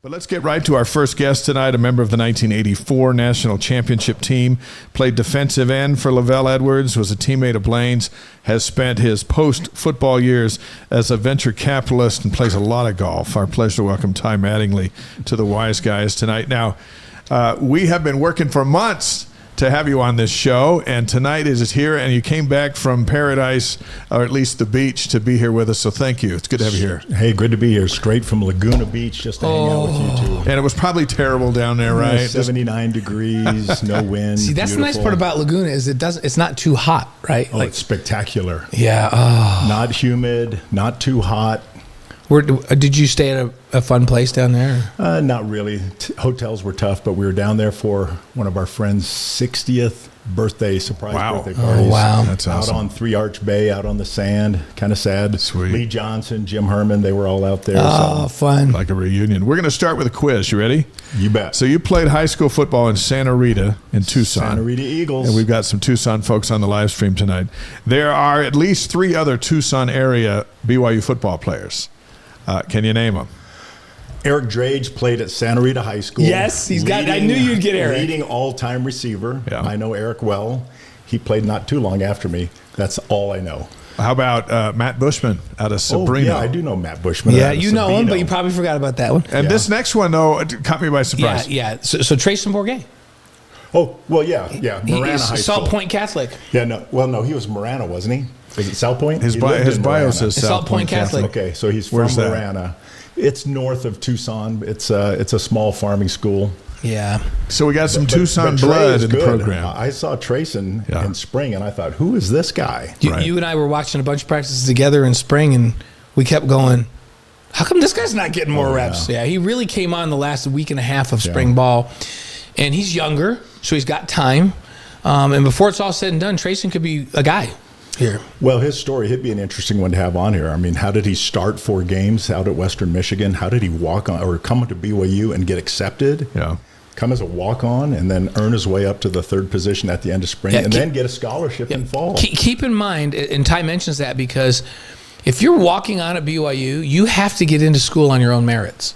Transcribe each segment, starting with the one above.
But let's get right to our first guest tonight, a member of the 1984 National Championship team, played defensive end for LaVell Edwards, was a teammate of Blaine's, has spent his post-football years as a venture capitalist and plays a lot of golf. Our pleasure to welcome Ty Mattingly to the Wise Guys tonight. Now, we have been working for months to have you on this show, and tonight is here, and you came back from paradise, or at least the beach, to be here with us, so thank you. It's good to have you here. Hey, good to be here, straight from Laguna Beach, just to hang out with you two. And it was probably terrible down there, right? 79 degrees, no wind. See, that's beautiful. The nice part about Laguna is it's not too hot, right? Oh, it's spectacular. Yeah. Oh. Not humid, not too hot. Did you stay at a fun place down there? Not really. Hotels were tough, but we were down there for one of our friends' 60th birthday, surprise birthday parties. Oh, wow. That's awesome. Out on Three Arch Bay, out on the sand. Kind of sad. Sweet. Lee Johnson, Jim Herman, they were all out there. Oh, fun. Like a reunion. We're going to start with a quiz. You ready? You bet. So you played high school football in Santa Rita in Tucson. Santa Rita Eagles. And we've got some Tucson folks on the live stream tonight. There are at least 3 other Tucson area BYU football players. Can you name them? Eric Drage played at Santa Rita High School. Yes, I knew you'd get Eric. Leading all-time receiver. Yeah. I know Eric well. He played not too long after me. That's all I know. How about Matt Bushman out of Sabrina? Oh, yeah, I do know Matt Bushman. Yeah, you know him, but you probably forgot about that one. And this next one, though, it caught me by surprise. Yeah. So Trace Bourget. Oh, well, yeah. Marana High School. Salt Point Catholic. Yeah, no, he was Marana, wasn't he? Was it South Point? His bio says Salt Point Catholic. Okay, so he's from Where's that? Marana. It's north of Tucson. It's a small farming school. Yeah. So we got some But Tucson Trey blood is in the good. program. I saw Trace in spring, and I thought, who is this guy? You and I were watching a bunch of practices together in spring, and we kept going, how come this guy's not getting more reps? Yeah, he really came on the last week and a half of spring ball. And he's younger, so he's got time. And before it's all said and done, Trayson could be a guy here. Well, his story, he'd be an interesting one to have on here. I mean, how did he start 4 games out at Western Michigan? How did he walk on or come to BYU and get accepted? Yeah. Come as a walk-on and then earn his way up to the 3rd position at the end of spring and then get a scholarship in fall. Keep in mind, and Ty mentions that because if you're walking on at BYU, you have to get into school on your own merits.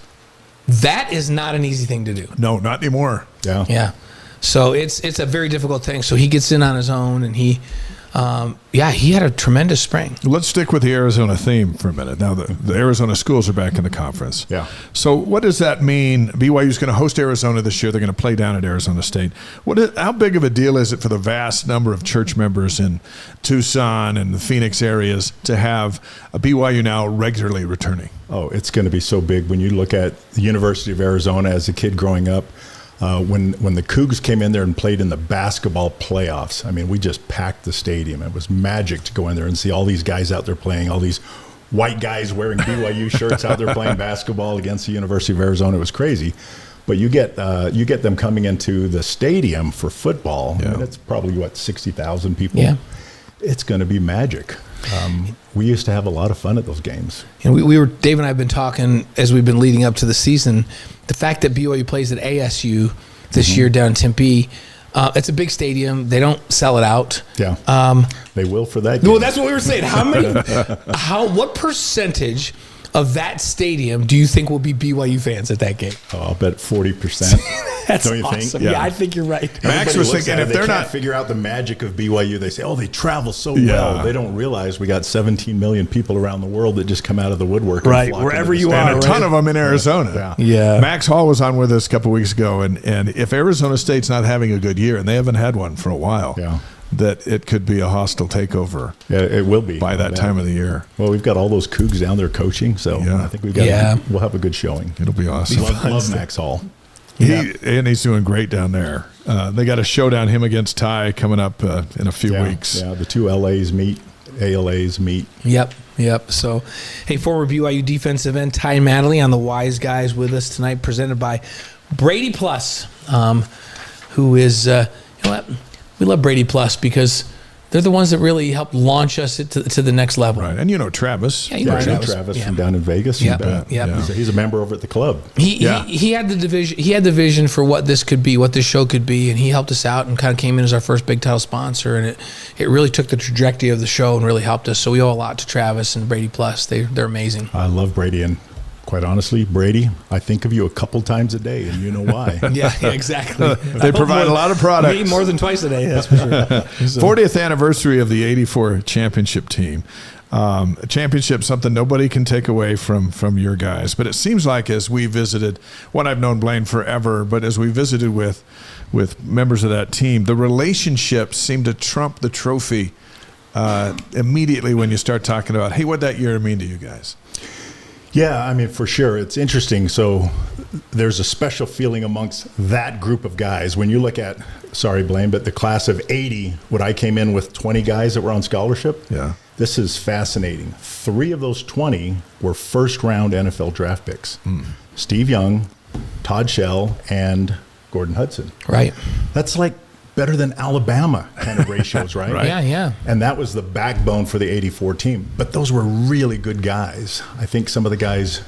That is not an easy thing to do. No, not anymore. Yeah. So it's a very difficult thing. So he gets in on his own, and he had a tremendous spring. Let's stick with the Arizona theme for a minute. Now, the Arizona schools are back in the conference. Yeah. So what does that mean? BYU's going to host Arizona this year. They're going to play down at Arizona State. How big of a deal is it for the vast number of church members in Tucson and the Phoenix areas to have a BYU now regularly returning? Oh, it's going to be so big. When you look at the University of Arizona as a kid growing up, when the Cougars came in there and played in the basketball playoffs, I mean, we just packed the stadium. It was magic to go in there and see all these guys out there playing, all these white guys wearing BYU shirts out there playing basketball against the University of Arizona. It was crazy. But you get them coming into the stadium for football. Yeah. I mean, it's probably, 60,000 people? Yeah. It's going to be magic. We used to have a lot of fun at those games. And Dave and I have been talking as we've been leading up to the season. The fact that BYU plays at ASU this year down in Tempe, it's a big stadium. They don't sell it out. Yeah, they will for that game. Well, that's what we were saying. What percentage of that stadium do you think will be BYU fans at that game? Oh, I'll bet 40%. That's Don't you awesome. think? Yeah, I think you're right. Max was thinking if they're not figure out the magic of BYU, they say, "Oh, they travel so well." They don't realize we got 17 million people around the world that just come out of the woodwork, right? And flock Wherever into the you are, and a ton of them in Arizona. Yeah. Max Hall was on with us a couple weeks ago, and if Arizona State's not having a good year, and they haven't had one for a while, that it could be a hostile takeover. Yeah, it will be by that time of the year. Well, we've got all those Cougs down there coaching, so I think we'll have a good showing. It'll be awesome. Love Max Hall. And he's doing great down there. They got a showdown, him against Ty, coming up in a few weeks. Yeah, the two ALAs meet. Yep. So, hey, former BYU defensive end Ty Mattingly on the Wise Guys with us tonight, presented by Brady Plus, who is, we love Brady Plus because they're the ones that really helped launch us to the next level. Right, and Travis. Yeah, I know Travis from down in Vegas. He's a member over at the club. He had the division. He had the vision for what this could be, what this show could be, and he helped us out and kind of came in as our first big title sponsor. And it really took the trajectory of the show and really helped us. So we owe a lot to Travis and Brady Plus. They're amazing. I love Brady, and Quite honestly, Brady, I think of you a couple times a day, and you know why. Yeah, exactly. They provide a lot of products. Me more than twice a day, that's for sure. 40th anniversary of the '84 championship team. A championship, something nobody can take away from your guys. But it seems like as we visited, I've known Blaine forever, but as we visited with members of that team, the relationships seem to trump the trophy immediately when you start talking about, hey, what'd that year mean to you guys? Yeah, I mean, for sure. It's interesting. So there's a special feeling amongst that group of guys. When you look at, sorry, Blaine, but the class of 80, when I came in with 20 guys that were on scholarship, yeah, this is fascinating. 3 of those 20 were first-round NFL draft picks. Steve Young, Todd Shell, and Gordon Hudson. Right. That's like better than Alabama kind of ratios, right? Right. Yeah. And that was the backbone for the '84 team. But those were really good guys. I think some of the guys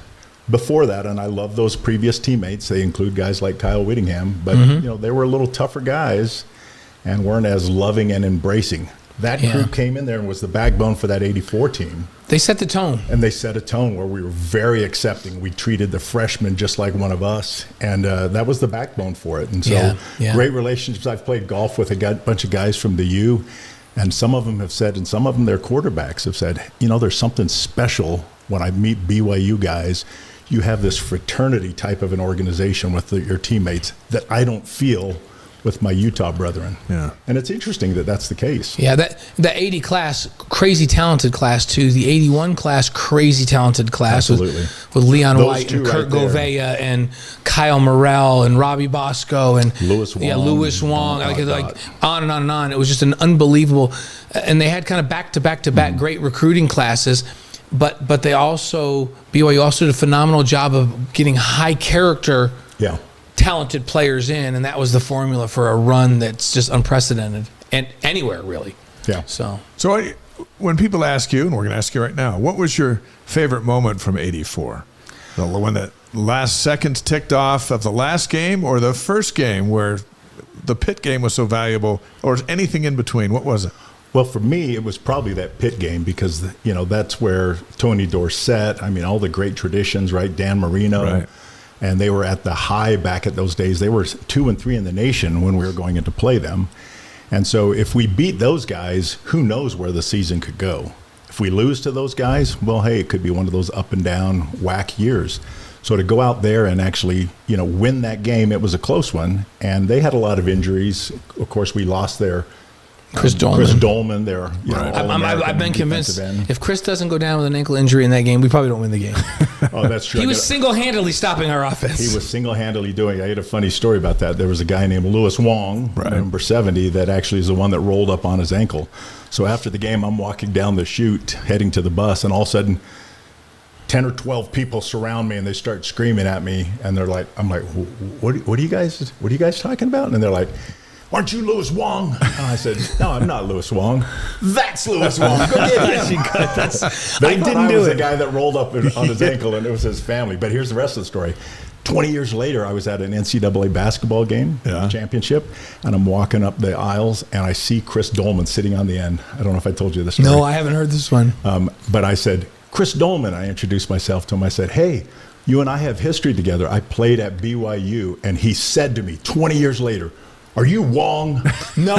before that, and I love those previous teammates, they include guys like Kyle Whittingham, but they were a little tougher guys and weren't as loving and embracing. That group came in there and was the backbone for that '84 team. They set the tone. And they set a tone where we were very accepting. We treated the freshmen just like one of us, and that was the backbone for it. And so great relationships. I've played golf with a bunch of guys from the U, and some of them have said, and some of them, their quarterbacks have said, there's something special when I meet BYU guys. You have this fraternity type of an organization with your teammates that I don't feel with my Utah brethren. Yeah. And it's interesting that that's the case. Yeah, that 80 class, crazy talented class too. The 81 class, crazy talented class. Absolutely. With Leon Those White and two Kurt right there. Govea and Kyle Morrell and Robbie Bosco and Louis Wong. Yeah, Louis Wong. Like on and on and on. It was just an unbelievable, and they had kind of back-to-back great recruiting classes. But they also, BYU also did a phenomenal job of getting high character talented players in, and that was the formula for a run that's just unprecedented and anywhere really. Yeah. So when people ask you, and we're going to ask you right now, what was your favorite moment from '84? When the last seconds ticked off of the last game, or the first game where the Pitt game was so valuable, or anything in between? What was it? Well, for me, it was probably that Pitt game because, that's where Tony Dorsett, all the great traditions, right? Dan Marino. Right. And they were at the high back at those days. They were 2 and 3 in the nation when we were going in to play them. And so if we beat those guys, who knows where the season could go? If we lose to those guys, well, hey, it could be one of those up and down whack years. So to go out there and actually, win that game, it was a close one. And they had a lot of injuries. Of course, we lost their Chris Dolman. Their I've been convinced if Chris doesn't go down with an ankle injury in that game, we probably don't win the game. Oh, that's true. He was single-handedly stopping our offense. He was single-handedly doing it. I had a funny story about that. There was a guy named Louis Wong, number 70, that actually is the one that rolled up on his ankle. So after the game, I'm walking down the chute, heading to the bus, and all of a sudden, 10 or 12 people surround me, and they start screaming at me, and they're like, I'm like, what are you guys talking about? And they're like, aren't you Louis Wong? And I said, no, I'm not Louis Wong. That's Louis Wong. Go get him. I didn't do it. The guy that rolled up on his ankle, and it was his family. But here's the rest of the story. 20 years later, I was at an NCAA basketball game, championship, and I'm walking up the aisles, and I see Chris Dolman sitting on the end. I don't know if I told you this story. No, I haven't heard this one. But I said, Chris Dolman, I introduced myself to him. I said, hey, you and I have history together. I played at BYU, and he said to me 20 years later, are you Wong? No.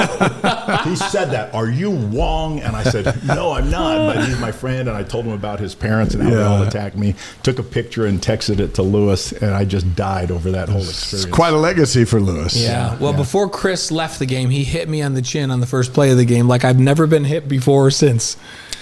He said that. Are you Wong? And I said, no, I'm not. But he's my friend. And I told him about his parents and how they all attacked me. Took a picture and texted it to Louis. And I just died over that whole experience. It's quite a legacy for Louis. Yeah. Well, before Chris left the game, he hit me on the chin on the first play of the game like I've never been hit before or since.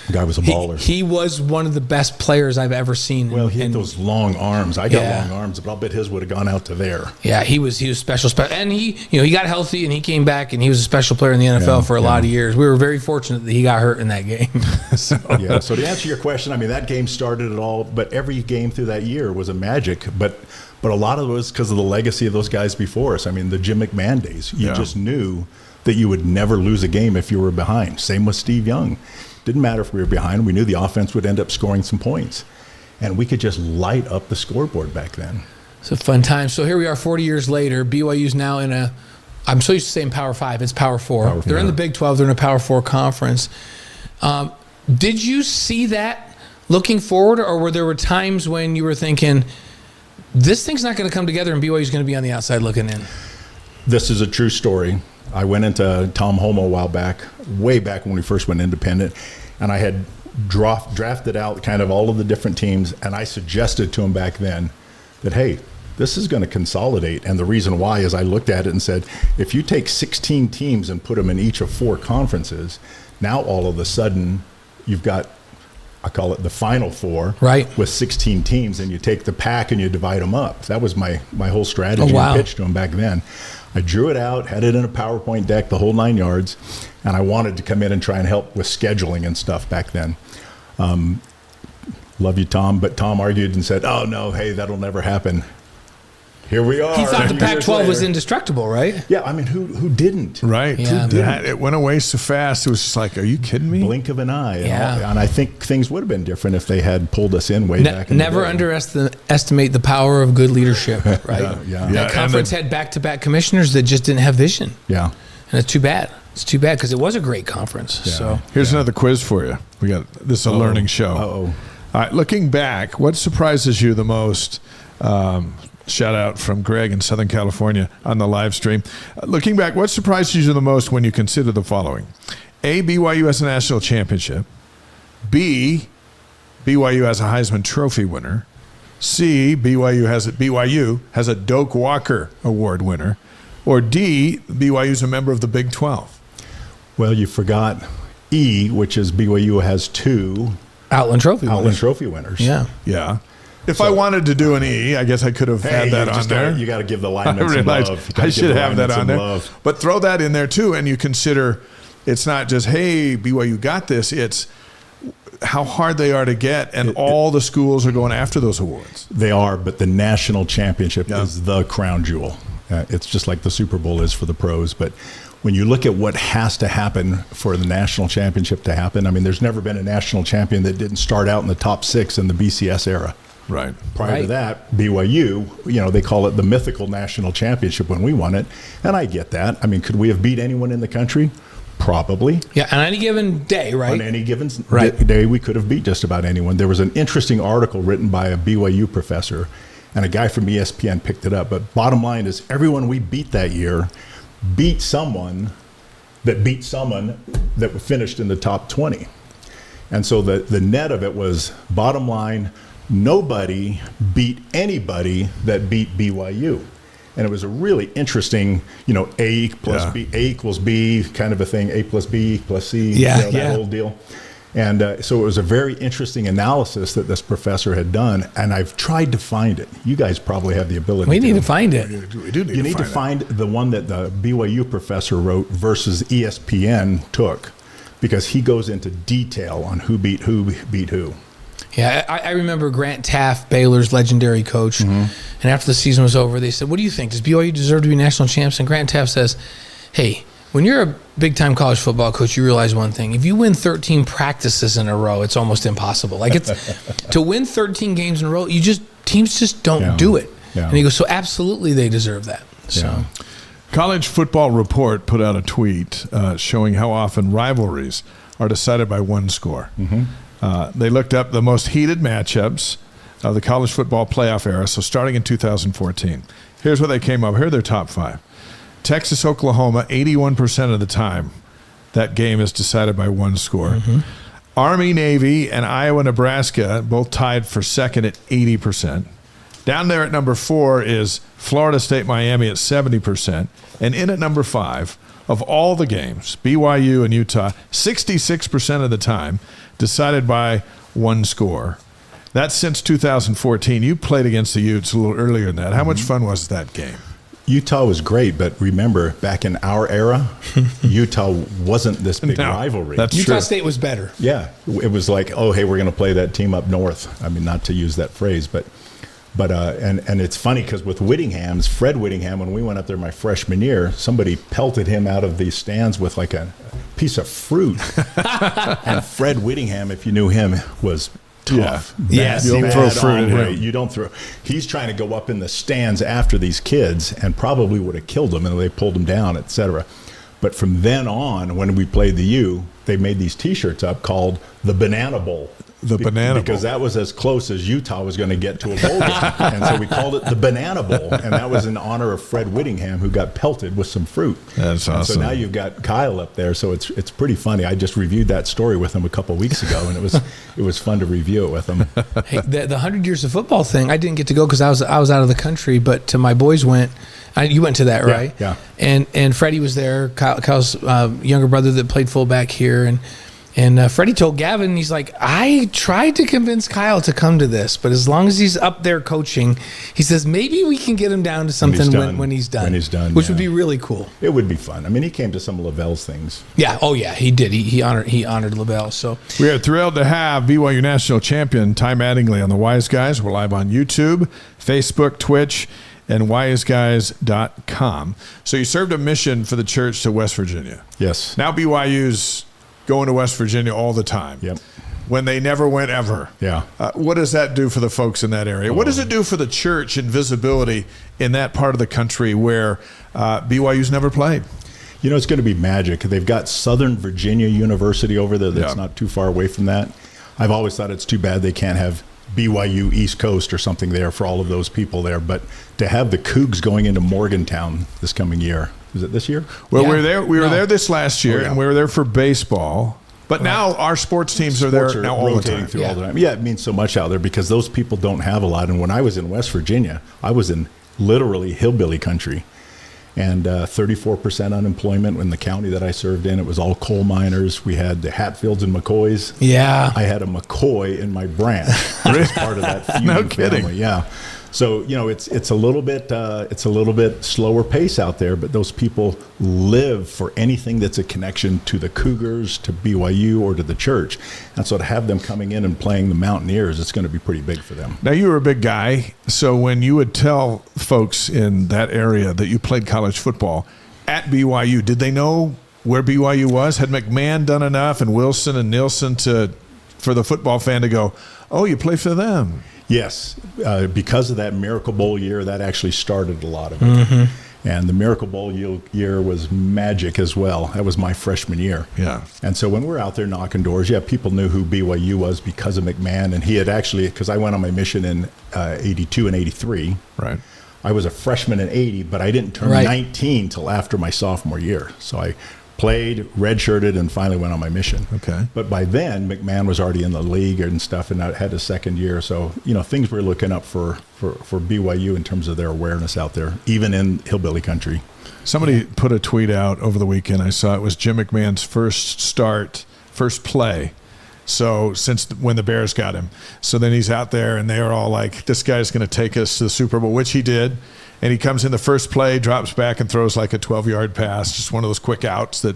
The guy was a baller. He was one of the best players I've ever seen. Well, he had those long arms. I got long arms, but I'll bet his would have gone out to there. Yeah, he was special. And he got healthy and he came back and he was a special player in the NFL for a lot of years. We were very fortunate that he got hurt in that game. So to answer your question, that game started it all, but every game through that year was a magic. But a lot of it was because of the legacy of those guys before us. The Jim McMahon days. You just knew that you would never lose a game if you were behind. Same with Steve Young. Didn't matter if we were behind. We knew the offense would end up scoring some points. And we could just light up the scoreboard back then. It's a fun time. So here we are 40 years later. BYU's now in I'm so used to saying Power 5. It's Power 4. They're in the Big 12. They're in a Power 4 conference. Did you see that looking forward, or were there times when you were thinking, this thing's not going to come together and BYU's going to be on the outside looking in? This is a true story. I went into Tom Homo a while back, way back when we first went independent, and I had drafted out kind of all of the different teams, and I suggested to him back then that, hey, this is going to consolidate. And the reason why is I looked at it and said, if you take 16 teams and put them in each of 4 conferences, now all of a sudden you've got, I call it the Final Four, right, with 16 teams, and you take the pack and you divide them up. That was my whole strategy. Oh, wow. I pitched to him back then. I drew it out, had it in a PowerPoint deck, the whole 9 yards, and I wanted to come in and try and help with scheduling and stuff back then. Love you, Tom, but Tom argued and said, oh, no, hey, that'll never happen. Here we are. He thought the Pac-12 was indestructible, right? Yeah, I mean, who didn't? Right. Yeah. Who didn't? It went away so fast. It was just like, are you kidding me? Blink of an eye. Yeah. And I think things would have been different if they had pulled us in way back in the Never day. underestimate the power of good leadership, right? Yeah. That conference had back-to-back commissioners that just didn't have vision. Yeah. And it's too bad. It's too bad because it was a great conference. Yeah. So Here's another quiz for you. We got this is a learning show. Uh-oh. All right, looking back, what surprises you the most? Shout out from Greg in Southern California on the live stream. Looking back, what surprises you the most when you consider the following? A, BYU has a national championship. B, BYU has a Heisman Trophy winner. C, BYU has a Doak Walker Award winner. Or D, BYU is a member of the Big 12. Well, you forgot E, which is BYU has 2 Outland Trophy winners. Yeah. Yeah. If I wanted to do an E, I guess I could have had that on there. You got to give the linemen I some realized love. I should have that on there. Love. But throw that in there too, and you consider it's not just, hey, BYU got this. It's how hard they are to get, and all the schools are going after those awards. They are, but the national championship is the crown jewel. It's just like the Super Bowl is for the pros. But when you look at what has to happen for the national championship to happen, I mean, there's never been a national champion that didn't start out in the top 6 in the BCS era. Right. Prior to that, BYU, they call it the mythical national championship when we won it. And I get that. I mean, could we have beat anyone in the country? Probably. Yeah, on any given day, right? On any given day, we could have beat just about anyone. There was an interesting article written by a BYU professor, and a guy from ESPN picked it up. But bottom line is, everyone we beat that year beat someone that finished in the top 20. And so the net of it was, bottom line, nobody beat anybody that beat BYU. And it was a really interesting, A plus B, A equals B kind of a thing, A plus B plus C, that whole deal. And so it was a very interesting analysis that this professor had done, and I've tried to find it. You guys probably have the ability. We need to find it. We do need to find the one that the BYU professor wrote versus ESPN took, because he goes into detail on who beat who. Yeah, I remember Grant Taft, Baylor's legendary coach, and after the season was over, they said, what do you think? Does BYU deserve to be national champs? And Grant Taft says, hey, when you're a big-time college football coach, you realize one thing. If you win 13 practices in a row, it's almost impossible. Like, it's to win 13 games in a row, teams just don't do it. Yeah. And he goes, so absolutely they deserve that. So, College Football Report put out a tweet showing how often rivalries are decided by one score. They looked up the most heated matchups of the college football playoff era, so starting in 2014. Here's what they came up. Here are their top 5. Texas, Oklahoma, 81% of the time, that game is decided by one score. Army, Navy, and Iowa, Nebraska, both tied for second at 80%. Down there at number 4 is Florida State, Miami at 70%. And in at number 5, of all the games, BYU and Utah, 66% of the time, decided by one score. That's since 2014. You played against the Utes a little earlier than that. How much fun was that game? Utah was great, but remember, back in our era, Utah wasn't this big rivalry. That's Utah true. State was better. Yeah, it was like, oh, hey, we're going to play that team up north. I mean, not to use that phrase, but and it's funny because with Fred Whittingham, when we went up there my freshman year, somebody pelted him out of these stands with like a piece of fruit. And Fred Whittingham, if you knew him, was tough. Yes. You don't throw fruit at him. You don't throw. He's trying to go up in the stands after these kids and probably would have killed them, and they pulled him down, etc. But from then on, when we played the U, they made these T-shirts up called the Banana Bowl. The Banana Bowl. Because that was as close as Utah was going to get to a bowl game. And so we called it the Banana Bowl. And that was in honor of Fred Whittingham, who got pelted with some fruit. That's awesome. So now you've got Kyle up there. So it's pretty funny. I just reviewed that story with him a couple of weeks ago, and it was fun to review it with him. Hey, the 100 Years of Football thing, I didn't get to go because I was out of the country, but my boys went. You went to that, right? Yeah. And Freddie was there, Kyle's younger brother that played fullback here, and Freddie told Gavin, he's like, I tried to convince Kyle to come to this, but as long as he's up there coaching, he says maybe we can get him down to something when he's done. When he's done, which would be really cool. It would be fun. I mean, he came to some of LaVell's things. Yeah. Oh yeah, he did. He honored LaVell. So we are thrilled to have BYU national champion Ty Mattingly on the Wise Guys. We're live on YouTube, Facebook, Twitch, and wiseguys.com. So you served a mission for the church to West Virginia. Yes. Now BYU's going to West Virginia all the time. Yep. When they never went ever. Yeah. What does that do for the folks in that area? What does it do for the church and visibility in that part of the country where BYU's never played? You know, it's going to be magic. They've got Southern Virginia University over there that's not too far away from that. I've always thought it's too bad they can't have BYU East Coast or something there for all of those people there. But to have the Cougs going into Morgantown this coming year, is it this year? Well, we were there this last year, and we were there for baseball. But now our sports teams are there now all the time. Through all the time. Yeah, it means so much out there because those people don't have a lot. And when I was in West Virginia, I was in literally hillbilly country. And 34% unemployment in the county that I served in. It was all coal miners. We had the Hatfields and McCoys. Yeah. I had a McCoy in my branch. As part of that feud. No kidding. Family. Yeah. So, you know, it's a little bit slower pace out there, but those people live for anything that's a connection to the Cougars, to BYU, or to the church. And so to have them coming in and playing the Mountaineers, it's going to be pretty big for them. Now, you were a big guy, so when you would tell folks in that area that you played college football at BYU, did they know where BYU was? Had McMahon done enough, and Wilson and Nielsen for the football fan to go, oh, you play for them? Yes, because of that Miracle Bowl year, that actually started a lot of it. Mm-hmm. And the Miracle Bowl year was magic as well. That was my freshman year. Yeah. And so when we're out there knocking doors, people knew who BYU was because of McMahon. And he had actually, because I went on my mission in 82 and 83. Right. I was a freshman in 80, but I didn't turn 19 till after my sophomore year. So I played, redshirted, and finally went on my mission. Okay. But by then, McMahon was already in the league and stuff, and I had his second year. So, you know, things were looking up for BYU in terms of their awareness out there, even in hillbilly country. Somebody put a tweet out over the weekend. I saw it was Jim McMahon's first play. So since when the Bears got him. So then he's out there, and they are all like, this guy's going to take us to the Super Bowl, which he did. And he comes in the first play, drops back, and throws like a 12-yard pass, just one of those quick outs that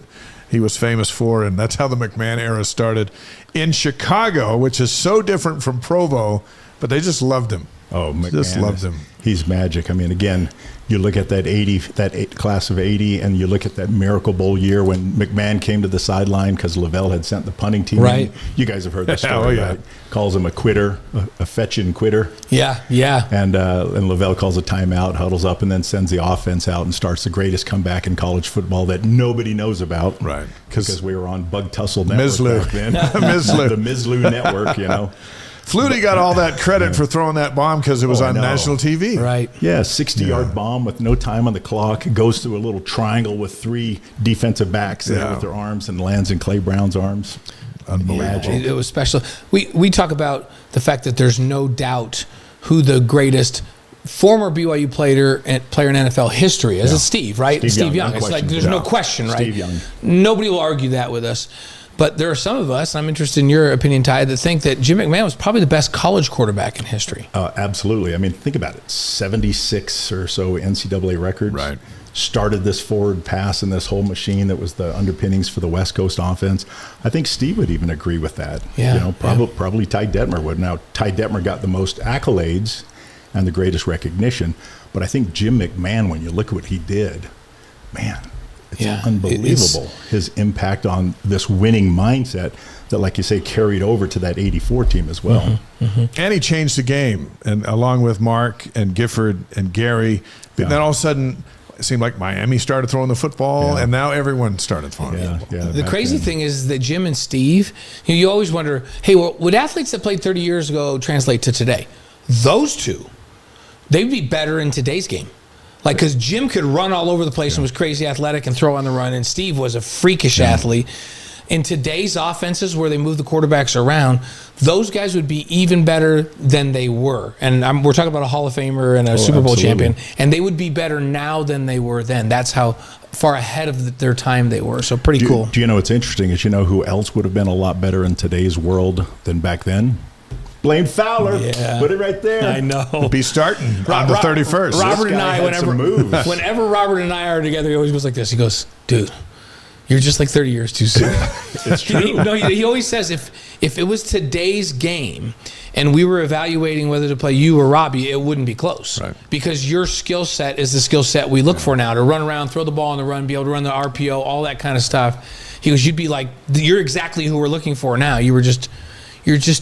he was famous for. And that's how the McMahon era started in Chicago, which is so different from Provo, but they just loved him. Oh, McMahon just loved him. He's magic. I mean, again, you look at that class of 80, and you look at that Miracle Bowl year when McMahon came to the sideline because LaVell had sent the punting team. Right. In. You guys have heard the story, right? Calls him a quitter, a fetching quitter. Yeah, yeah. And LaVell calls a timeout, huddles up, and then sends the offense out and starts the greatest comeback in college football that nobody knows about. Right. Because we were on Bug Tussle Network back then. The Mislu Network, you know. Flutie got all that credit for throwing that bomb because it was on national TV. Right. Yeah, 60-yard bomb with no time on the clock. It goes through a little triangle with three defensive backs there with their arms and lands in Clay Brown's arms. Unbelievable. It was special. We talk about the fact that there's no doubt who the greatest former BYU player in NFL history is. It's Steve, right? Steve Young. It's like there's no question, right? Steve Young. Nobody will argue that with us. But there are some of us, and I'm interested in your opinion, Ty, that think that Jim McMahon was probably the best college quarterback in history. Absolutely. I mean, think about it. 76 or so NCAA records. Right. Started this forward pass and this whole machine that was the underpinnings for the West Coast offense. I think Steve would even agree with that. Yeah. You know, probably Ty Detmer would. Now, Ty Detmer got the most accolades and the greatest recognition. But I think Jim McMahon, when you look at what he did, man, it's unbelievable. His impact on this winning mindset that, like you say, carried over to that 84 team as well. Mm-hmm, mm-hmm. And he changed the game, and along with Mark and Gifford and Gary. Then all of a sudden, it seemed like Miami started throwing the football, and now everyone started throwing the football. Yeah, the crazy thing is that Jim and Steve, you always wonder, hey, well, would athletes that played 30 years ago translate to today? Those two, they'd be better in today's game. Like, because Jim could run all over the place and was crazy athletic and throw on the run, and Steve was a freakish athlete. In today's offenses where they move the quarterbacks around, those guys would be even better than they were. And we're talking about a Hall of Famer and a Super Bowl champion, and they would be better now than they were then. That's how far ahead of their time they were. So pretty cool. Do you know what's interesting is, you know who else would have been a lot better in today's world than back then? Blaine Fowler. Yeah. Put it right there. I know. Be starting on the 31st. Robert and I, whenever Robert and I are together, he always goes like this. He goes, dude, you're just like 30 years too soon. It's true. He always says if it was today's game and we were evaluating whether to play you or Robbie, it wouldn't be close. Right. Because your skill set is the skill set we look for now, to run around, throw the ball on the run, be able to run the RPO, all that kind of stuff. He goes, you'd be like, you're exactly who we're looking for now. You're just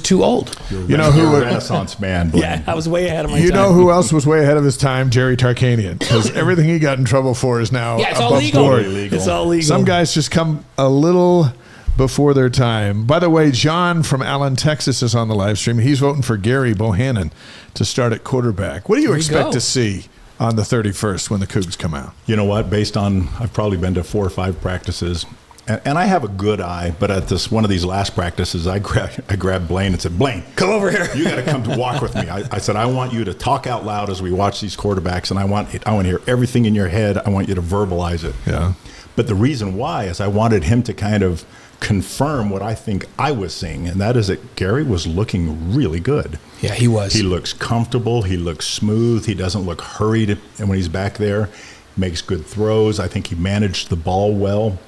too old. You know who? You're a Renaissance man, Blaine. Yeah, I was way ahead of my time. You know who else was way ahead of his time? Jerry Tarkanian, because everything he got in trouble for is now it's above all legal. board. It's all legal. Some guys just come a little before their time. By the way, John from Allen, Texas is on the live stream. He's voting for Gary Bohannon to start at quarterback. What do you expect to see on the 31st when the Cougs come out? You know what? Based on, I've probably been to 4 or 5 practices, and I have a good eye, but at one of these last practices, I grabbed Blaine and said, Blaine, come over here. You got to come to walk with me. I said, I want you to talk out loud as we watch these quarterbacks, and I want to hear everything in your head. I want you to verbalize it. Yeah. But the reason why is I wanted him to kind of confirm what I think I was seeing, and that is that Gary was looking really good. Yeah, he was. He looks comfortable. He looks smooth. He doesn't look hurried when he's back there. Makes good throws. I think he managed the ball well.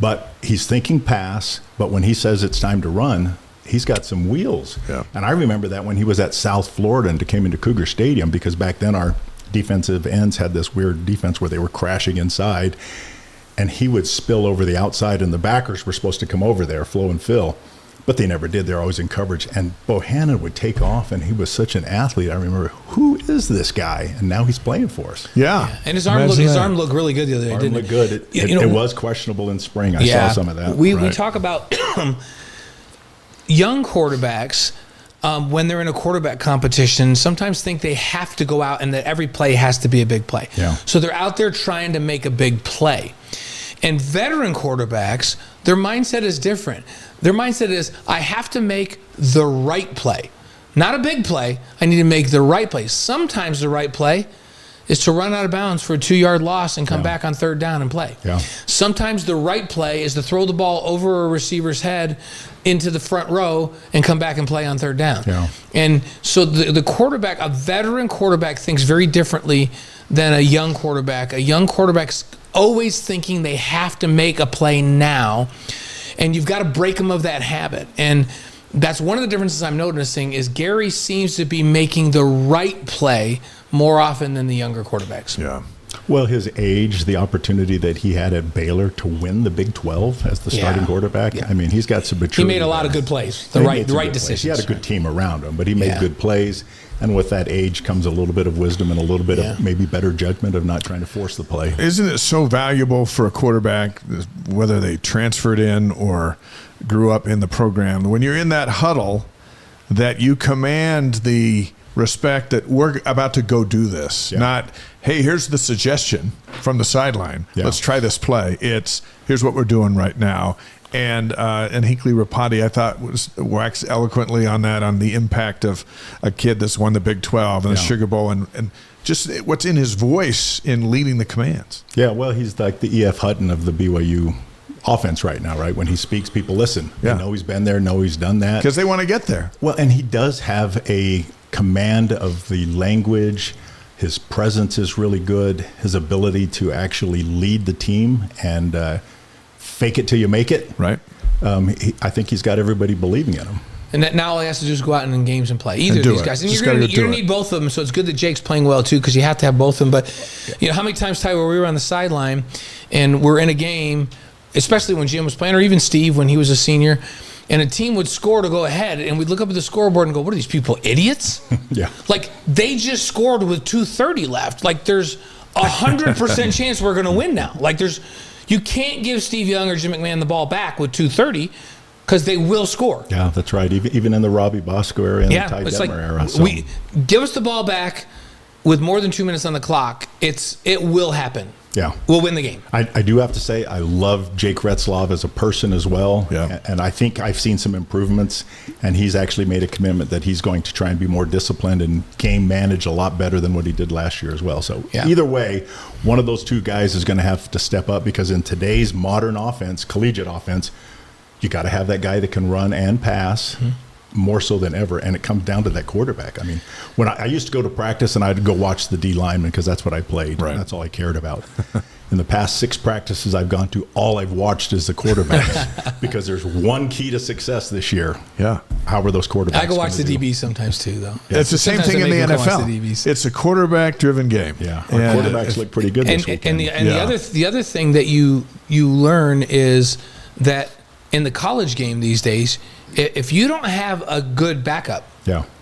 But he's thinking pass, but when he says it's time to run, he's got some wheels. Yeah. And I remember that when he was at South Florida and came into Cougar Stadium, because back then our defensive ends had this weird defense where they were crashing inside, and he would spill over the outside, and the backers were supposed to come over there, Flo and Phil. But they never did. They're always in coverage. And Bohannon would take off, and he was such an athlete. I remember, who is this guy? And now he's playing for us. Yeah. And his arm looked really good the other day, didn't it? Looked good. It was questionable in spring. I saw some of that. We talk about young quarterbacks when they're in a quarterback competition, sometimes think they have to go out and that every play has to be a big play. Yeah. So they're out there trying to make a big play. And veteran quarterbacks, their mindset is different. Their mindset is, I have to make the right play. Not a big play. I need to make the right play. Sometimes the right play is to run out of bounds for a 2-yard loss and come back on 3rd down and play. Yeah. Sometimes the right play is to throw the ball over a receiver's head into the front row and come back and play on 3rd down. Yeah. And so the quarterback, a veteran quarterback, thinks very differently than a young quarterback. A young quarterback's always thinking they have to make a play now, and you've got to break them of that habit. And that's one of the differences I'm noticing is Gary seems to be making the right play more often than the younger quarterbacks. Yeah. Well, his age, the opportunity that he had at Baylor to win the Big 12 as the starting quarterback. Yeah. I mean, he's got some maturity. He made a lot of good plays, the right decisions. He had a good team around him, but he made good plays. And with that age comes a little bit of wisdom and a little bit of maybe better judgment of not trying to force the play. Isn't it so valuable for a quarterback, whether they transferred in or grew up in the program, when you're in that huddle, that you command the respect that we're about to go do this, not, hey, here's the suggestion from the sideline. Let's try this play. It's, here's what we're doing right now. And Hinkley Rapati, I thought, was waxed eloquently on that, on the impact of a kid that's won the Big 12 and the Sugar Bowl, and just what's in his voice in leading the commands. Yeah, well, he's like the E.F. Hutton of the BYU offense right now, right? When he speaks, people listen. They know he's been there, know he's done that. Because they want to get there. Well, and he does have a command of the language. His presence is really good. His ability to actually lead the team and fake it till you make it. Right. I think he's got everybody believing in him. And that now all he has to do is go out and in games and play. Either of these guys. And you're going to need both of them, so it's good that Jake's playing well, too, because you have to have both of them. But, you know, how many times, Ty, where we were on the sideline and we're in a game, especially when Jim was playing, or even Steve when he was a senior, and a team would score to go ahead, and we'd look up at the scoreboard and go, what are these people, idiots? Yeah. Like, they just scored with 2:30 left. Like, there's 100% chance we're going to win now. Like you can't give Steve Young or Jim McMahon the ball back with 2:30 because they will score. Yeah, that's right. Even in the Robbie Bosco era and the Ty Detmer era. So. Give us the ball back with more than 2 minutes on the clock. It will happen. Yeah. We'll win the game. I do have to say, I love Jake Retzlaff as a person as well. Yeah. And I think I've seen some improvements, and he's actually made a commitment that he's going to try and be more disciplined and game manage a lot better than what he did last year as well. So either way, one of those two guys is going to have to step up, because in today's modern offense, collegiate offense, you got to have that guy that can run and pass. More so than ever, and it comes down to that quarterback. I mean, when I used to go to practice and I'd go watch the D lineman because that's what I played. Right. That's all I cared about. In the past 6 practices I've gone to, all I've watched is the quarterbacks because there's one key to success this year. Yeah. How are those quarterbacks? I go watch the do? DBs sometimes too, though. Yeah. It's the same thing in the NFL. It's a quarterback-driven game. Yeah, our quarterbacks look pretty good this weekend. The other thing that you learn is that in the college game these days, if you don't have a good backup,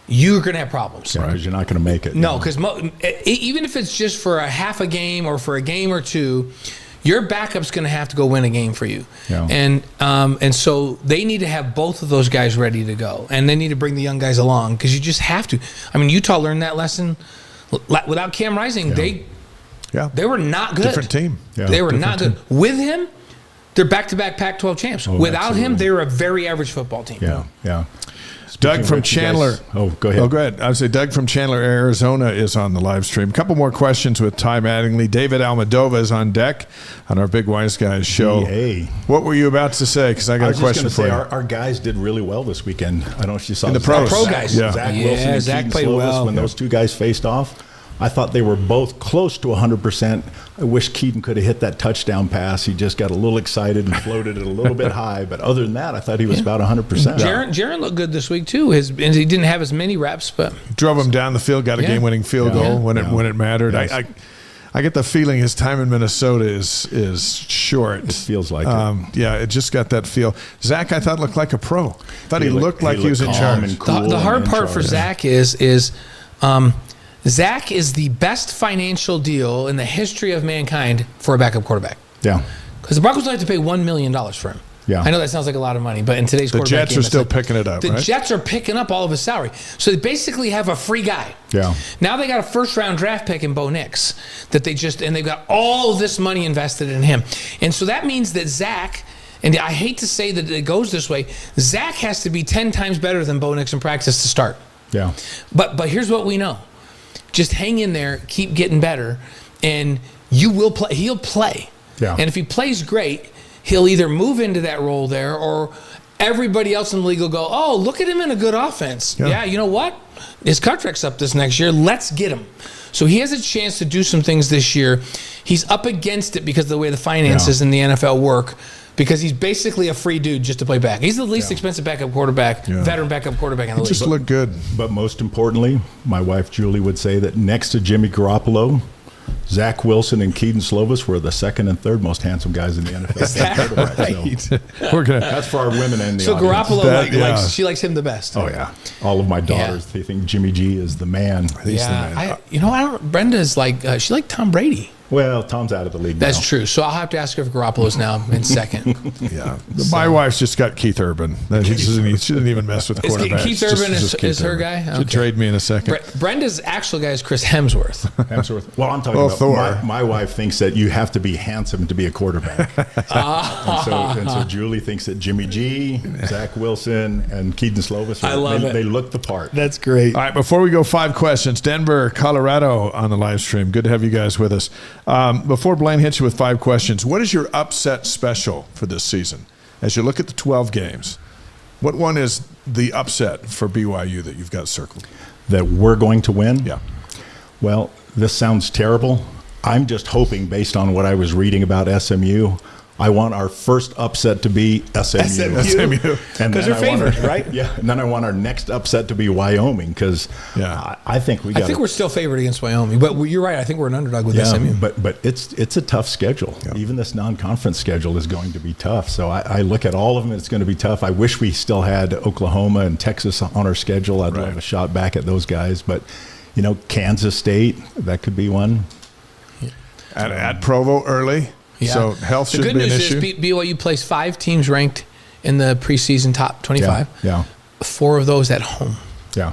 you're going to have problems. Yeah, because you're not going to make it. No, because even if it's just for a half a game or for a game or two, your backup's going to have to go win a game for you. Yeah. And so they need to have both of those guys ready to go, and they need to bring the young guys along because you just have to. I mean, Utah learned that lesson without Cam Rising. They were not good. Different team. Yeah. They were not good. With him, they're back-to-back Pac-12 champs. Without him, they're a very average football team. Yeah. Doug from Chandler. Go ahead. Go ahead. I would say Doug from Chandler, Arizona is on the live stream. A couple more questions with Ty Mattingly. David Almadova is on deck on our Big Wise Guys show. Hey. What were you about to say? Because I got a question for you. Our guys did really well this weekend. I don't know if you saw in the pros. Pro guys. Yeah. Zach Wilson and Zach Keaton played Slovis, well. When those two guys faced off, I thought they were both close to 100%. I wish Keaton could have hit that touchdown pass. He just got a little excited and floated it a little bit high. But other than that, I thought he was about 100%. Jaron looked good this week, too. And he didn't have as many reps, but drove him down the field, got a game-winning field goal when it mattered. Yes. I get the feeling his time in Minnesota is short. It feels like it. Yeah, it just got that feel. Zach, I thought, looked like a pro. Thought he looked like he was in charge. And cool the hard part for Zach is Zach is the best financial deal in the history of mankind for a backup quarterback. Yeah. Because the Broncos don't have to pay $1 million for him. Yeah. I know that sounds like a lot of money, but in today's quarterback Jets game, are still picking it up, The right? Jets are picking up all of his salary. So they basically have a free guy. Yeah. Now they got a first-round draft pick in Bo Nix and they've got all this money invested in him. And so that means that Zach, and I hate to say that it goes this way, Zach has to be 10 times better than Bo Nix in practice to start. Yeah. But here's what we know. Just hang in there, keep getting better, and you will play. He'll play. Yeah. And if he plays great, he'll either move into that role there, or everybody else in the league will go, oh, look at him in a good offense. Yeah, you know what? His contract's up this next year. Let's get him. So he has a chance to do some things this year. He's up against it because of the way the finances in the NFL work, because he's basically a free dude just to play back. He's the least expensive backup quarterback, veteran backup quarterback in the league. Just look good. But most importantly, my wife Julie would say that next to Jimmy Garoppolo, Zach Wilson and Keaton Slovis were the second and third most handsome guys in the NFL. Is that right? So, that's for our women and the so audience. Garoppolo, she likes him the best. Oh, yeah. All of my daughters, they think Jimmy G is the man. He's the man. Brenda's like, she liked Tom Brady. Well, Tom's out of the league now. That's true. So I'll have to ask her if Garoppolo's now in second. Yeah. My wife's just got Keith Urban. She doesn't even mess with quarterbacks. Keith Urban is her guy? She'll trade me in a second. Brenda's actual guy is Chris Hemsworth. Well, I'm talking about Thor. My wife thinks that you have to be handsome to be a quarterback. and so Julie thinks that Jimmy G, Zach Wilson, and Keaton Slovis, they look the part. That's great. All right, before we go, 5 questions. Denver, Colorado on the live stream. Good to have you guys with us. Before Blaine hits you with 5 questions, what is your upset special for this season? As you look at the 12 games, what one is the upset for BYU that you've got circled? That we're going to win? Yeah. Well, this sounds terrible. I'm just hoping, based on what I was reading about SMU, I want our first upset to be SMU. Because they're favored, right? Yeah. And then I want our next upset to be Wyoming, because I think we're still favored against Wyoming. But you're right. I think we're an underdog with SMU. But it's a tough schedule. Yeah. Even this non-conference schedule is going to be tough. So I look at all of them. It's going to be tough. I wish we still had Oklahoma and Texas on our schedule. I'd love a shot back at those guys. But, Kansas State, that could be one. At Provo early. Yeah. So health the should good be an news issue. is BYU plays 5 teams ranked in the preseason top 25. Yeah. 4 of those at home. Yeah.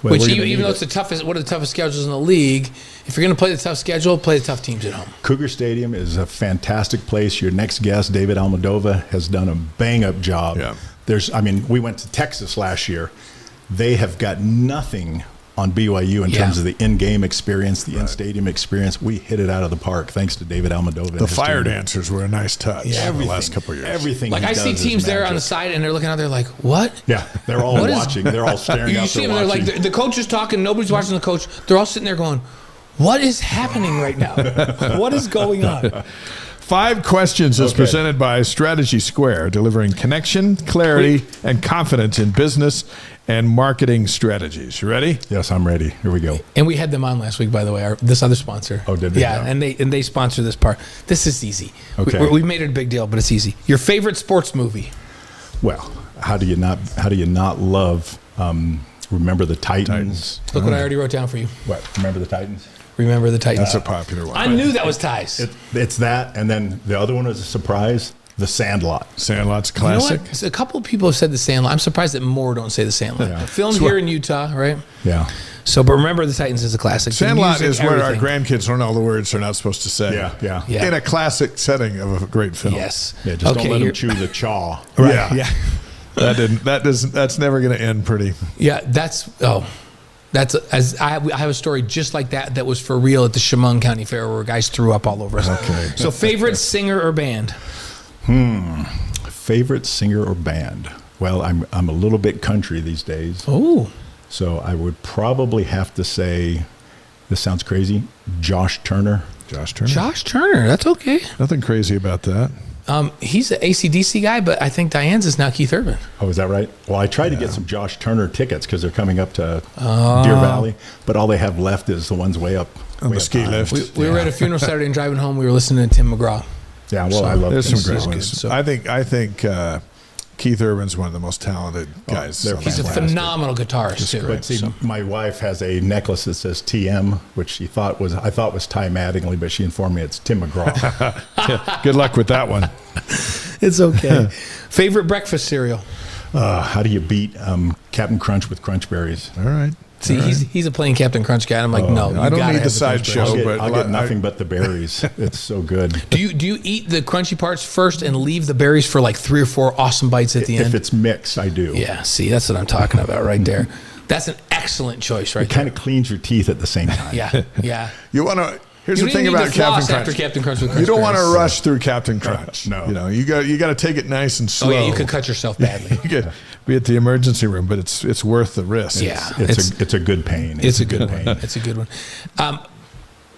Well, Which we're gonna even need though it. it's the toughest, one of the toughest schedules in the league, if you're going to play the tough schedule, play the tough teams at home. Cougar Stadium is a fantastic place. Your next guest, David Almodovar, has done a bang-up job. Yeah. We went to Texas last year. They have got nothing on BYU in terms of the in-game experience, the in-stadium experience. We hit it out of the park thanks to David Almodovar. The fire dancers were a nice touch in the last couple of years. Everything. Like he I see does is teams there on the magic. side, and they're looking out there like, what? Yeah, they're all What is- watching. They're all staring You out see there them, they're watching. like, the coach is talking, nobody's watching the coach. They're all sitting there going, what is happening right now? What is going on? 5 questions is Okay. presented by Strategy Square, delivering connection, clarity, and confidence in business and marketing strategies. You ready? Yes, I'm ready. Here we go. And we had them on last week, by the way, this other sponsor. Oh, did we? Yeah, and they sponsor this part. This is easy. Okay. We made it a big deal, but it's easy. Your favorite sports movie? Well, how do you not love Remember the Titans? Look what I already wrote down for you. What? Remember the Titans? Remember the Titans. That's a popular one. I knew that was Ty's. It's that, and then the other one was a surprise. The Sandlot. Sandlot's You know classic. what? A couple of people have said the Sandlot. I'm surprised that more don't say the Sandlot. Yeah. Filmed here in Utah, right? Yeah. So, but Remember the Titans is a classic. The Sandlot music, is where our everything. grandkids learn all the words they're not supposed to say. Yeah. Yeah. In a classic setting of a great film. Yes. Yeah. Just don't let them here- chew the chaw. Right. Yeah. Yeah. That's never going to end pretty. Yeah. I have a story just like that was for real at the Chemung County Fair where guys threw up all over us. Okay. So, favorite singer or band? Favorite singer or band? Well, I'm a little bit country these days. Oh. So I would probably have to say, this sounds crazy, Josh Turner. Josh Turner. Josh Turner. That's okay. Nothing crazy about that. He's an AC/DC guy, but I think Diane's is now Keith Urban. Oh, is that right? Well, I tried to get some Josh Turner tickets because they're coming up to Deer Valley, but all they have left is the ones way up On way the up ski high. lift. We were at a funeral Saturday and driving home. We were listening to Tim McGraw. Yeah, well, I love There's them. some great He's ones. good, so- I think Keith Urban's one of the most talented guys. they're on He's a the planet. phenomenal guitarist too. But see, my wife has a necklace that says TM, which I thought was Ty Mattingly, but she informed me it's Tim McGraw. Good luck with that one. It's okay. Favorite breakfast cereal? How do you beat Captain Crunch with Crunch Berries? All right. See, he's a plain Captain Crunch guy. And I'm like, no, you I don't gotta need have the sideshow. Crunch Berries. but I'll get nothing but the berries. It's so good. Do you eat the crunchy parts first and leave the berries for like 3 or 4 awesome bites at the If end? it's mixed, I do. Yeah, see, that's what I'm talking about right there. That's an excellent choice right It kind of cleans your teeth at the same time. there. Yeah. You want to. Here's You the don't thing even need about to floss Captain after Crunch. Captain Crunch with Crunch You don't want to Berries. rush through Captain Crunch. No. You know, you got to take it nice and Oh slow. yeah, you could cut yourself badly. You could be at the emergency room, but it's worth the risk. Yeah. It's a good pain. It's a good one. It's a good one.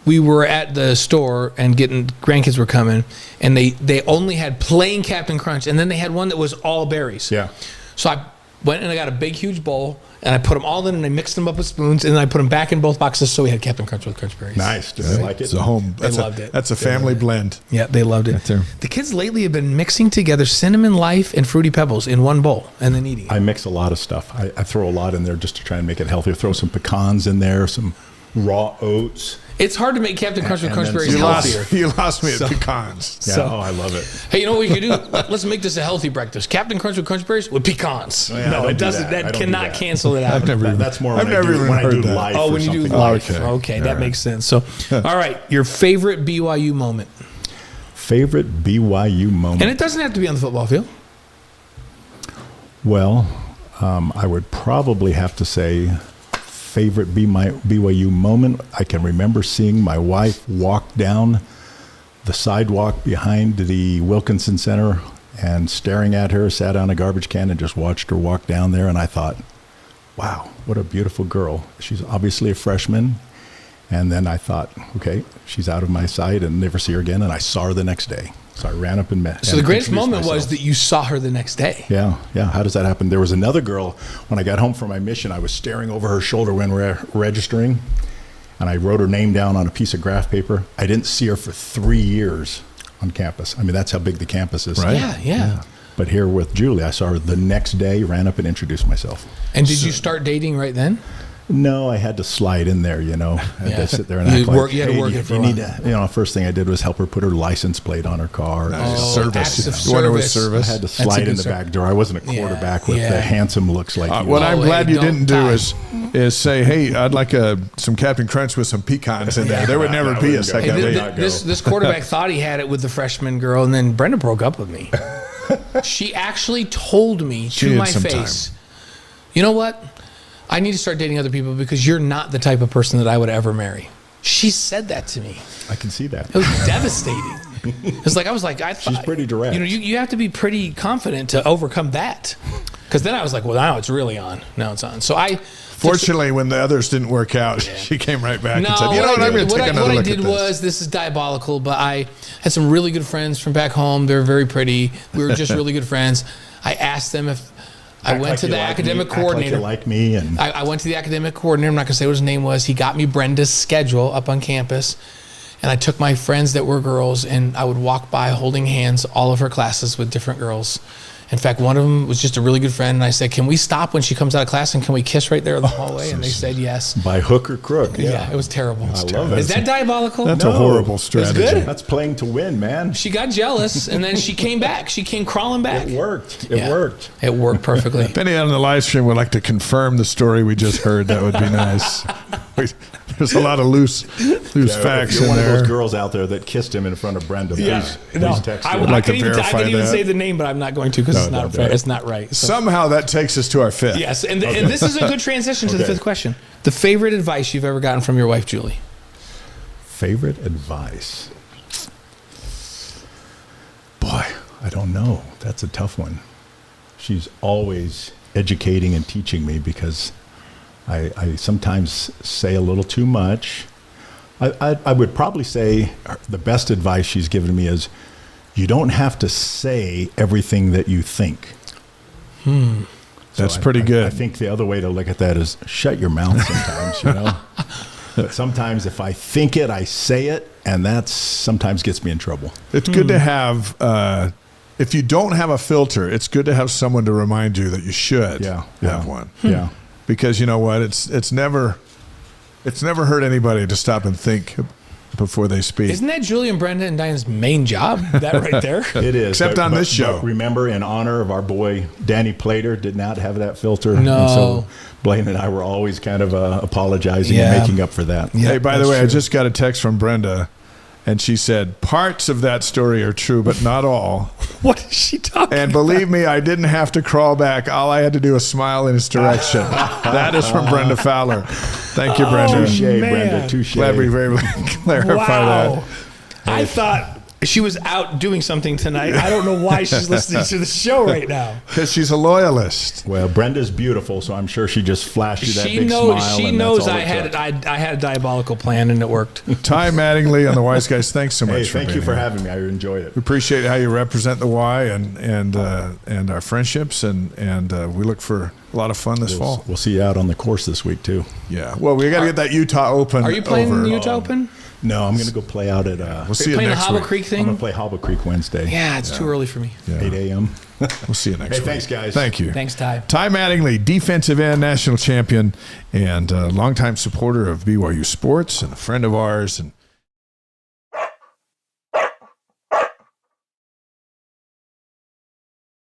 We were at the store and grandkids were coming, and they only had plain Captain Crunch, and then they had one that was all berries. Yeah. So I went and I got a big, huge bowl, and I put them all in, and I mixed them up with spoons, and then I put them back in both boxes, so we had Captain Crunch with Crunch Berries. Nice. Do they like it? It's a home. They loved it. That's a family blend. Yeah, they loved it. there. The kids lately have been mixing together Cinnamon Life and Fruity Pebbles in one bowl, and then eating it. I mix a lot of stuff. I throw a lot in there just to try and make it healthier. Throw some pecans in there, some raw oats. It's hard to make Captain Crunch with And Crunch then Berries You healthier. lost me at pecans. Yeah. So- I love it. Hey, you know what we could do? Let's make this a healthy breakfast. Captain Crunch with Crunch Berries with pecans. yeah, I no, don't it do doesn't. that. That I don't do cannot that. cancel it out. That's more I've when never even I do heard that. life. Oh, or when you do something. life. Okay. Okay, that makes sense. So, all right, your favorite BYU moment. Favorite BYU moment? And it doesn't have to be on the football field. Well, I would probably have to say favorite BYU moment. I can remember seeing my wife walk down the sidewalk behind the Wilkinson Center and staring at her, sat on a garbage can and just watched her walk down there. And I thought, wow, what a beautiful girl. She's obviously a freshman. And then I thought, okay, she's out of my sight and never see her again. And I saw her the next day. So I ran up and met. So the greatest introduced moment was myself. that you saw her the next day. Yeah. How does that happen? There was another girl, when I got home from my mission, I was staring over her shoulder when we were registering, and I wrote her name down on a piece of graph paper. I didn't see her for 3 years on campus. I mean, that's how big the campus is. Right. Yeah. But here with Julie, I saw her the next day, ran up and introduced myself. And did you start dating right then? No, I had to slide in there, I had to sit there and You act like, had to work it for a need while. to, first thing I did was help her put her license plate on her car. Acts of You wonder with service. I had to slide in the back door. I wasn't a quarterback with the handsome looks like you. What I'm glad you didn't do Ty. is say, hey, I'd like some Captain Crunch with some pecans in there. There would never be a second date. This quarterback thought he had it with the freshman girl, and then Brenda broke up with me. She actually told me to my face, you know what? I need to start dating other people because you're not the type of person that I would ever marry. She said that to me. I can see that. It was devastating. It's like I was like, she's pretty direct. You have to be pretty confident to overcome that. Because then I was like, well, now it's really on. Now it's on. So Fortunately, when the others didn't work out, she came right back and said, you know what, I'm going to take another look at this. What I did was, this is diabolical, but I had some really good friends from back home. They were very pretty. We were just really good friends. I asked them if I went to the academic coordinator. Like me, and I went to the academic coordinator. I'm not going to say what his name was. He got me Brenda's schedule up on campus. And I took my friends that were girls, and I would walk by holding hands all of her classes with different girls. In fact, one of them was just a really good friend, and I said, can we stop when she comes out of class, and can we kiss right there in the hallway? And they said yes. By hook or crook. Yeah, it was terrible. I love it. Is that diabolical? That's a horrible strategy. Good. That's playing to win, man. She got jealous, and then she came back. She came crawling back. It worked. It worked. It worked perfectly. If anyone on the live stream would like to confirm the story we just heard, that would be nice. There's a lot of loose facts if you're in one there. of those girls out there that kissed him in front of Brenda, please text me. like to I verify can even that. say the name, but I'm not going to because it's not fair. It's not right. So. Somehow that takes us to our fifth. Yes, and this is a good transition to the fifth question. The favorite advice you've ever gotten from your wife, Julie? Favorite advice? Boy, I don't know. That's a tough one. She's always educating and teaching me because I sometimes say a little too much. I would probably say the best advice she's given me is you don't have to say everything that you think. That's pretty good. I think the other way to look at that is shut your mouth sometimes, But sometimes if I think it, I say it, and that sometimes gets me in trouble. It's good to have, if you don't have a filter, it's good to have someone to remind you that you should have one. Yeah. Because you know what? It's never hurt anybody to stop and think before they speak. Isn't that Julie and Brenda and Diane's main job? That right there? It is. Except on this show. But remember, in honor of our boy Danny Plater, did not have that filter. No. And so Blaine and I were always kind of apologizing and making up for that. Hey, by the way, I just got a text from Brenda, and she said, parts of that story are true, but not all. What is she talking And believe me, I didn't have to crawl back. All I had to do was smile in his direction. That is from Brenda Fowler. Thank you, Brenda. Touche, Brenda. Touche. Glad we were able to clarify that. I thought she was out doing something tonight. I don't know why she's listening to the show right now. Because she's a loyalist. Well, Brenda's beautiful, so I'm sure she just flashed you that She big knows. smile. She and knows that's all I it had took. I had a diabolical plan and it worked. Ty Mattingly on the Wise Guys, thanks so much Hey, for thank being you for here. having me. I enjoyed it. We appreciate how you represent the Y and our friendships, and we look for a lot of fun this fall. We'll see you out on the course this week, too. Yeah. Well, we got to get that Utah Open. Are you playing over. the Utah Open? No, I'm going to go play out at We'll see you Playing the next Hobble week. Creek I'm thing? going to play Hobble Creek Wednesday. Yeah, it's too early for me. 8 a.m. We'll see you next week. Thanks, guys. Thank you. Thanks, Ty. Ty Mattingly, defensive end, national champion, and longtime supporter of BYU sports, and a friend of ours. And